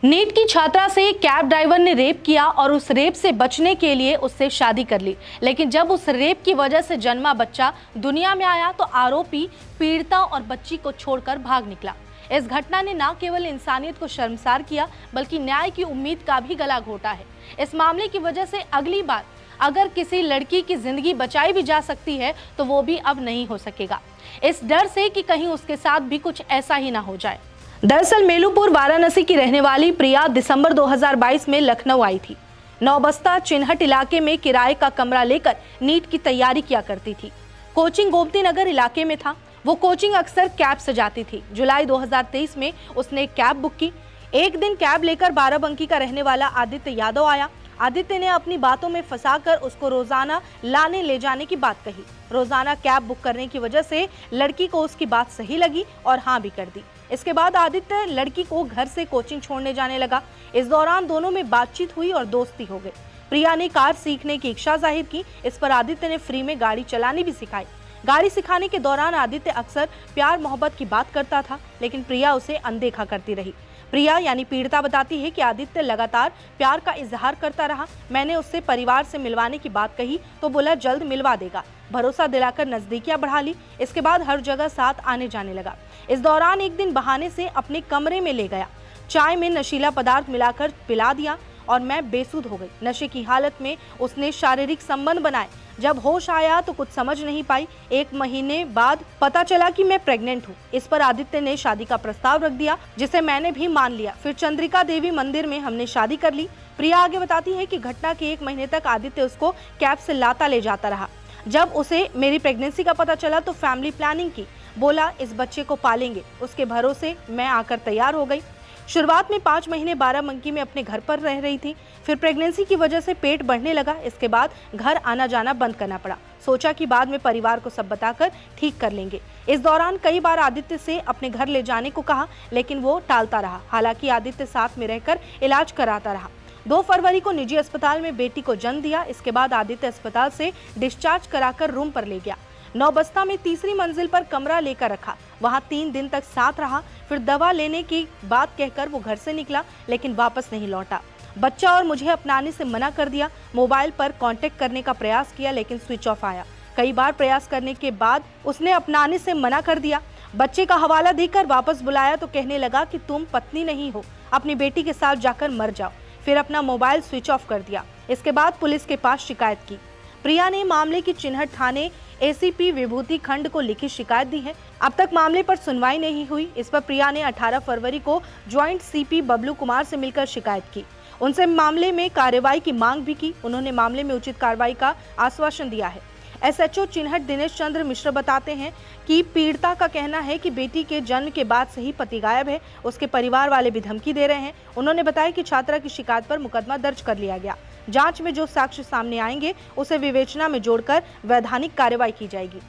NEET की छात्रा से कैब ड्राइवर ने रेप किया और उस रेप से बचने के लिए उससे शादी कर ली। लेकिन जब उस रेप की वजह से जन्मा बच्चा दुनिया में आया तो आरोपी पीड़िता और बच्ची को छोड़कर भाग निकला। इस घटना ने न केवल इंसानियत को शर्मसार किया बल्कि न्याय की उम्मीद का भी गला घोटा है। इस मामले की वजह से अगली बार अगर किसी लड़की की जिंदगी बचाई भी जा सकती है तो वो भी अब नहीं हो सकेगा, इस डर से कि कहीं उसके साथ भी कुछ ऐसा ही ना हो जाए। दरअसल मेलुपुर वाराणसी की रहने वाली प्रिया दिसंबर 2022 में लखनऊ आई थी। नौबस्ता चिन्हट इलाके में किराए का कमरा लेकर नीट की तैयारी किया करती थी। कोचिंग गोमती नगर इलाके में था। वो कोचिंग अक्सर कैब से जाती थी। जुलाई 2023 में उसने एक कैब बुक की। एक दिन कैब लेकर बाराबंकी का रहने वाला आदित्य यादव आया। आदित्य ने अपनी बातों में फंसाकर उसको रोजाना लाने ले जाने की बात कही। रोजाना कैब बुक करने की वजह से लड़की को उसकी बात सही लगी और हाँ भी कर दी। इसके बाद आदित्य लड़की को घर से कोचिंग छोड़ने जाने लगा। इस दौरान दोनों में बातचीत हुई और दोस्ती हो गई। प्रिया ने कार सीखने की इच्छा जाहिर की। इस पर आदित्य ने फ्री में गाड़ी चलानी भी सिखाई। गाड़ी सिखाने के दौरान आदित्य अक्सर प्यार मोहब्बत की बात करता था, लेकिन प्रिया उसे अनदेखा करती रही। प्रिया यानी पीड़िता बताती है कि आदित्य लगातार प्यार का इजहार करता रहा। मैंने उससे परिवार से मिलवाने की बात कही तो बोला जल्द मिलवा देगा। भरोसा दिलाकर नजदीकियां बढ़ा ली। इसके बाद हर जगह साथ आने जाने लगा। इस दौरान एक दिन बहाने से अपने कमरे में ले गया। चाय में नशीला पदार्थ मिलाकर पिला दिया और मैं बेसुध हो गई। नशे की हालत में उसने शारीरिक संबंध बनाए। जब होश आया तो कुछ समझ नहीं पाई। 1 महीने बाद पता चला कि मैं प्रेग्नेंट हूँ। इस पर आदित्य ने शादी का प्रस्ताव रख दिया, जिसे मैंने भी मान लिया। फिर चंद्रिका देवी मंदिर में हमने शादी कर ली। प्रिया आगे बताती है कि घटना के 1 महीने तक आदित्य उसको कैब से लाता ले जाता रहा। जब उसे मेरी प्रेगनेंसी का पता चला तो फैमिली प्लानिंग की। बोला इस बच्चे को पालेंगे। उसके भरोसे मैं आकर तैयार हो गई। शुरुआत में 5 महीने बाराबंकी में अपने घर पर रह रही थी। फिर प्रेगनेंसी की वजह से पेट बढ़ने लगा। इसके बाद घर आना जाना बंद करना पड़ा। सोचा कि बाद में परिवार को सब बताकर ठीक कर लेंगे। इस दौरान कई बार आदित्य से अपने घर ले जाने को कहा, लेकिन वो टालता रहा। हालांकि आदित्य साथ में रहकर इलाज कराता रहा। 2 फरवरी को निजी अस्पताल में बेटी को जन्म दिया। इसके बाद आदित्य अस्पताल से डिस्चार्ज कराकर रूम पर ले गया। नौबस्ता में 3री मंजिल पर कमरा लेकर रखा। वहां 3 दिन तक साथ रहा। फिर दवा लेने की बात कहकर वो घर से निकला, लेकिन वापस नहीं लौटा। बच्चा और मुझे अपनाने से मना कर दिया। मोबाइल पर कांटेक्ट करने का प्रयास किया, लेकिन स्विच ऑफ आया। कई बार प्रयास करने के बाद उसने अपनाने से मना कर दिया। बच्चे का हवाला देकर वापस बुलाया तो कहने लगा कि तुम पत्नी नहीं हो, अपनी बेटी के साथ जाकर मर जाओ। फिर अपना मोबाइल स्विच ऑफ कर दिया। इसके बाद पुलिस के पास शिकायत की। प्रिया ने मामले की चिन्हट थाने एसीपी विभूति खंड को लिखित शिकायत दी है। अब तक मामले पर सुनवाई नहीं हुई। इस पर प्रिया ने 18 फरवरी को ज्वाइंट सीपी बबलू कुमार से मिलकर शिकायत की। उनसे मामले में कार्रवाई की मांग भी की। उन्होंने मामले में उचित कार्रवाई का आश्वासन दिया है। एसएचओ चिन्हट दिनेश चंद्र मिश्र बताते हैं कि पीड़िता का कहना है कि बेटी के जन्म के बाद से ही पति गायब है। उसके परिवार वाले भी धमकी दे रहे हैं। उन्होंने बताया कि छात्रा की शिकायत पर मुकदमा दर्ज कर लिया गया। जांच में जो साक्ष्य सामने आएंगे उसे विवेचना में जोड़कर वैधानिक कार्रवाई की जाएगी।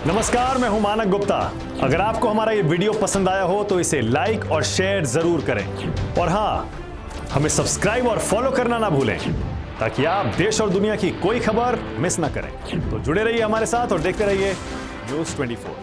नमस्कार, मैं हूं मानक गुप्ता। अगर आपको हमारा ये वीडियो पसंद आया हो तो इसे लाइक और शेयर जरूर करें। और हाँ, हमें सब्सक्राइब और फॉलो करना ना भूलें, ताकि आप देश और दुनिया की कोई खबर मिस ना करें। तो जुड़े रहिए हमारे साथ और देखते रहिए न्यूज़ 24।